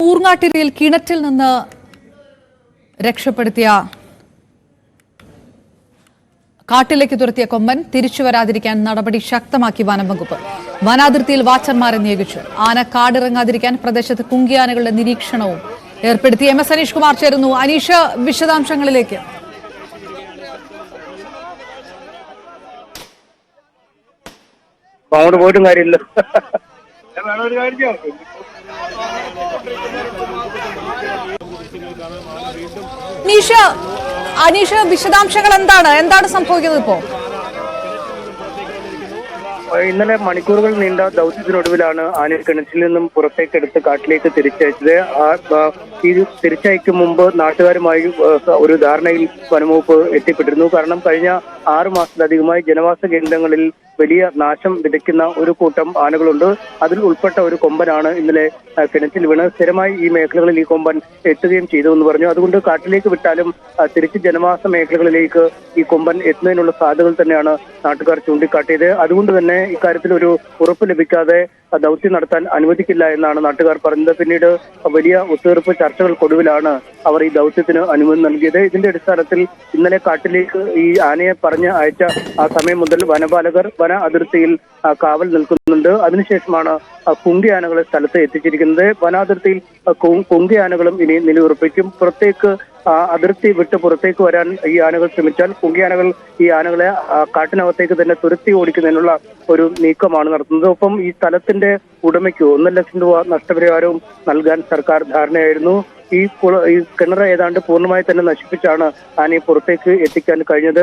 ഊർങ്ങാട്ടിരിയിൽ കിണറ്റിൽ നിന്ന് രക്ഷപ്പെടുത്തിയ കാട്ടിലേക്ക് തുരത്തിയ കൊമ്പൻ തിരിച്ചു വരാതിരിക്കാൻ നടപടി ശക്തമാക്കി വനംവകുപ്പ്. വനാതിർത്തിയിൽ വാച്ചർമാരെ നിയോഗിച്ചു. ആന കാടിറങ്ങാതിരിക്കാൻ പ്രദേശത്ത് കുങ്കിയാനകളുടെ നിരീക്ഷണവും ഏർപ്പെടുത്തി. MS അനീഷ് കുമാർ ചേരുന്നു. അനീഷ്, വിശദാംശങ്ങളിലേക്ക്. അങ്ങോട്ട് പോയിട്ടും കാര്യമില്ല. അനീഷ്, വിശദാംശങ്ങൾ എന്താണ് സംഭവിക്കുന്നത് ഇപ്പോ? ഇന്നലെ മണിക്കൂറുകൾ നീണ്ട ദൗത്യത്തിനൊടുവിലാണ് ആനയെ കിണറ്റിൽ നിന്നും പുറത്തേക്കെടുത്ത് കാട്ടിലേക്ക് തിരിച്ചയച്ചത്. ഈ തിരിച്ചയക്കും മുമ്പ് നാട്ടുകാരുമായി ഒരു ധാരണയിൽ വനംവകുപ്പ് എത്തിപ്പെട്ടിരുന്നു. കാരണം കഴിഞ്ഞ 6 മാസത്തിലധികമായി ജനവാസ കേന്ദ്രങ്ങളിൽ വലിയ നാശം വിതയ്ക്കുന്ന ഒരു കൂട്ടം ആനകളുണ്ട്. അതിൽ ഉൾപ്പെട്ട ഒരു കൊമ്പനാണ് ഇന്നലെ കിണറ്റിൽ വീണ്. സ്ഥിരമായി ഈ മേഖലകളിൽ ഈ കൊമ്പൻ എത്തുകയും ചെയ്തു എന്ന് പറഞ്ഞു. അതുകൊണ്ട് കാട്ടിലേക്ക് വിട്ടാലും തിരിച്ച് ജനവാസ മേഖലകളിലേക്ക് ഈ കൊമ്പൻ എത്തുന്നതിനുള്ള സാധ്യതകൾ തന്നെയാണ് നാട്ടുകാർ ചൂണ്ടിക്കാട്ടിയത്. അതുകൊണ്ട് തന്നെ ഇക്കാര്യത്തിൽ ഒരു ഉറപ്പ് ലഭിക്കാതെ ദൗത്യം നടത്താൻ അനുവദിക്കില്ല എന്നാണ് നാട്ടുകാർ പറഞ്ഞത്. പിന്നീട് വലിയ ഒത്തുതീർപ്പ് ചർച്ചകൾക്കൊടുവിലാണ് അവർ ഈ ദൗത്യത്തിന് അനുമതി നൽകിയത്. ഇതിന്റെ അടിസ്ഥാനത്തിൽ ഇന്നലെ കാട്ടിലേക്ക് ഈ ആനയെ പറഞ്ഞ് അയച്ച ആ സമയം മുതൽ വനപാലകർ വന അതിർത്തിയിൽ കാവൽ നിൽക്കുന്നുണ്ട്. അതിനുശേഷമാണ് കുങ്കിയാനകളെ സ്ഥലത്ത് എത്തിച്ചിരിക്കുന്നത്. വനാതിർത്തിയിൽ കുങ്കിയാനകളും ഇനി നിലയുറപ്പിക്കും. പുറത്തേക്ക് അതിർത്തി വിട്ട് പുറത്തേക്ക് വരാൻ ഈ ആനകൾ ശ്രമിച്ചാൽ കുങ്കിയാനകൾ ഈ ആനകളെ കാട്ടിനകത്തേക്ക് തന്നെ തുരത്തി ഓടിക്കുന്നതിനുള്ള ഒരു നീക്കമാണ് നടത്തുന്നത്. ഒപ്പം ഈ സ്ഥലത്തിന്റെ ഉടമയ്ക്ക് 1 ലക്ഷം രൂപ നഷ്ടപരിഹാരവും നൽകാൻ സർക്കാർ ധാരണയായിരുന്നു. ഈ കിണർ ഏതാണ്ട് പൂർണ്ണമായി തന്നെ നശിപ്പിച്ചാണ് ആനയെ പുറത്തേക്ക് എത്തിക്കാൻ കഴിഞ്ഞത്.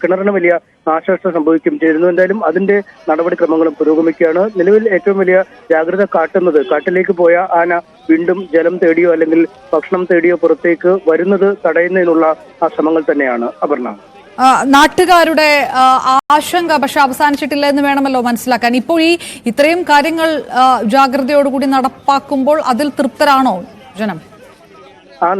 കിണറിന് വലിയ നാശനഷ്ടം സംഭവിക്കുകയും ചെയ്തിരുന്നു. എന്തായാലും അതിന്റെ നടപടിക്രമങ്ങളും പുരോഗമിക്കുകയാണ്. നിലവിൽ ഏറ്റവും വലിയ ജാഗ്രത കാട്ടുന്നത് കാട്ടിലേക്ക് പോയ ആന വീണ്ടും ജലം തേടിയോ അല്ലെങ്കിൽ ഭക്ഷണം തേടിയോ പുറത്തേക്ക് വരുന്നത് തടയുന്നതിനുള്ള ആ ശ്രമങ്ങൾ തന്നെയാണ്. അപർണ, നാട്ടുകാരുടെ ആശങ്ക പക്ഷെ അവസാനിച്ചിട്ടില്ല എന്ന് വേണമല്ലോ മനസ്സിലാക്കാൻ. ഇപ്പോൾ ഈ ഇത്രയും കാര്യങ്ങൾ ജാഗ്രതയോടുകൂടി നടപ്പാക്കുമ്പോൾ അതിൽ തൃപ്തരാണോ ജനം?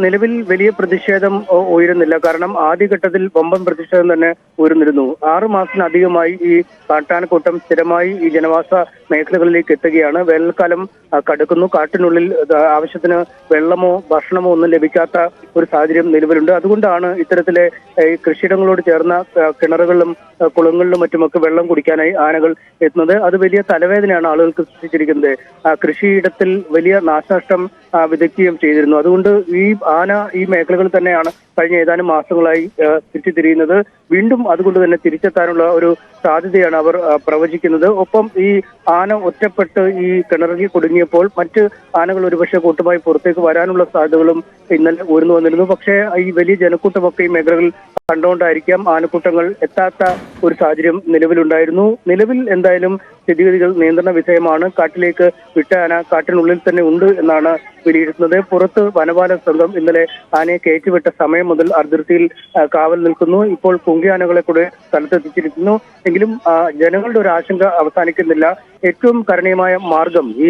നിലവിൽ വലിയ പ്രതിഷേധം ഉയരുന്നില്ല. കാരണം ആദ്യഘട്ടത്തിൽ വമ്പൻ പ്രതിഷേധം തന്നെ ഉയർന്നിരുന്നു. 6 മാസത്തിനധികമായി ഈ കാട്ടാനക്കൂട്ടം സ്ഥിരമായി ഈ ജനവാസ മേഖലകളിലേക്ക് എത്തുകയാണ്. വേനൽക്കാലം കടക്കുന്നു. കാട്ടിനുള്ളിൽ ആവശ്യത്തിന് വെള്ളമോ ഭക്ഷണമോ ഒന്നും ലഭിക്കാത്ത ഒരു സാഹചര്യം നിലവിലുണ്ട്. അതുകൊണ്ടാണ് ഇത്തരത്തിലെ കൃഷിയിടങ്ങളോട് ചേർന്ന കിണറുകളിലും കുളങ്ങളിലും മറ്റുമൊക്കെ വെള്ളം കുടിക്കാനായി ആനകൾ എത്തുന്നത്. അത് വലിയ തലവേദനയാണ് ആളുകൾക്ക് സൃഷ്ടിച്ചിരിക്കുന്നത്. കൃഷിയിടത്തിൽ വലിയ നാശനഷ്ടം വിതയ്ക്കുകയും ചെയ്തിരുന്നു. അതുകൊണ്ട് ഈ ആന ഈ മേഖലകളിൽ തന്നെയാണ് കഴിഞ്ഞ ഏതാനും മാസങ്ങളായി ചുറ്റിത്തിരിയുന്നത്. വീണ്ടും അതുകൊണ്ട് തന്നെ തിരിച്ചെത്താനുള്ള ഒരു സാധ്യതയാണ് അവർ പ്രവചിക്കുന്നത്. ഒപ്പം ഈ ആന ഒറ്റപ്പെട്ട് ഈ കിണറിൽ കുടുങ്ങിയപ്പോൾ മറ്റ് ആനകൾ ഒരുപക്ഷെ കൂട്ടമായി പുറത്തേക്ക് വരാനുള്ള സാധ്യതകളും ഇന്നലെ ഉയർന്നു വന്നിരുന്നു. പക്ഷേ ഈ വലിയ ജനക്കൂട്ടമൊക്കെ ഈ മേഖലകളിൽ കണ്ടുകൊണ്ടായിരിക്കാം ആനക്കൂട്ടങ്ങൾ എത്താത്ത ഒരു സാഹചര്യം നിലവിലുണ്ടായിരുന്നു. നിലവിൽ എന്തായാലും സ്ഥിതിഗതികൾ നിയന്ത്രണ വിധേയമാണ്. കാട്ടിലേക്ക് വിട്ട ആന കാട്ടിനുള്ളിൽ തന്നെ ഉണ്ട് എന്നാണ് വിലയിരുത്തുന്നത്. പുറത്ത് വനപാലക സംഘം ഇന്നലെ ആനയെ കയറ്റിവിട്ട സമയം മുതൽ അതിർത്തിയിൽ കാവൽ നിൽക്കുന്നു. ഇപ്പോൾ കുങ്കിയാനകളെ കൂടെ സ്ഥലത്തെത്തിച്ചിരിക്കുന്നു. എങ്കിലും ജനങ്ങളുടെ ഒരു ആശങ്ക അവസാനിക്കുന്നില്ല. ഏറ്റവും കരണീയമായ മാർഗം ഈ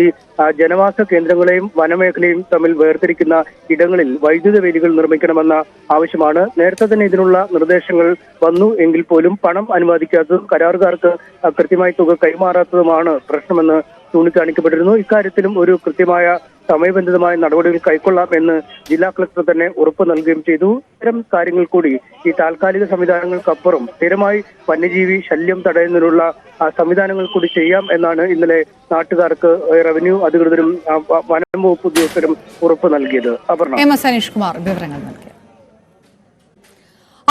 ജനവാസ കേന്ദ്രങ്ങളെയും വനമേഖലയും തമ്മിൽ വേർതിരിക്കുന്ന ഇടങ്ങളിൽ വൈദ്യുത വേലികൾ നിർമ്മിക്കണമെന്ന ആവശ്യമാണ്. നേരത്തെ തന്നെ ഇതിനുള്ള നിർദ്ദേശങ്ങൾ വന്നു എങ്കിൽ പോലും പണം അനുവദിക്കാത്തതും കരാറുകാർക്ക് കൃത്യമായി തുക കൈമാറാത്തതുമാണ് പ്രശ്നമെന്ന് ചൂണ്ടിക്കാണിക്കപ്പെട്ടിരുന്നു. ഇക്കാര്യത്തിലും ഒരു കൃത്യമായ സമയബന്ധിതമായ നടപടികൾ കൈക്കൊള്ളാം എന്ന് ജില്ലാ കളക്ടർ തന്നെ ഉറപ്പ് നൽകുകയും ചെയ്തു. ഇത്തരം കാര്യങ്ങൾ കൂടി ഈ താൽക്കാലിക സംവിധാനങ്ങൾക്കപ്പുറം സ്ഥിരമായി വന്യജീവി ശല്യം തടയുന്നതിനുള്ള സംവിധാനങ്ങൾ കൂടി ചെയ്യാം എന്നാണ് ഇന്നലെ നാട്ടുകാർക്ക് റവന്യൂ അധികൃതരും വനം വകുപ്പ് ഉദ്യോഗസ്ഥരും ഉറപ്പ് നൽകിയത്. MS അനീഷ് കുമാർ വിവരങ്ങൾ നൽകി.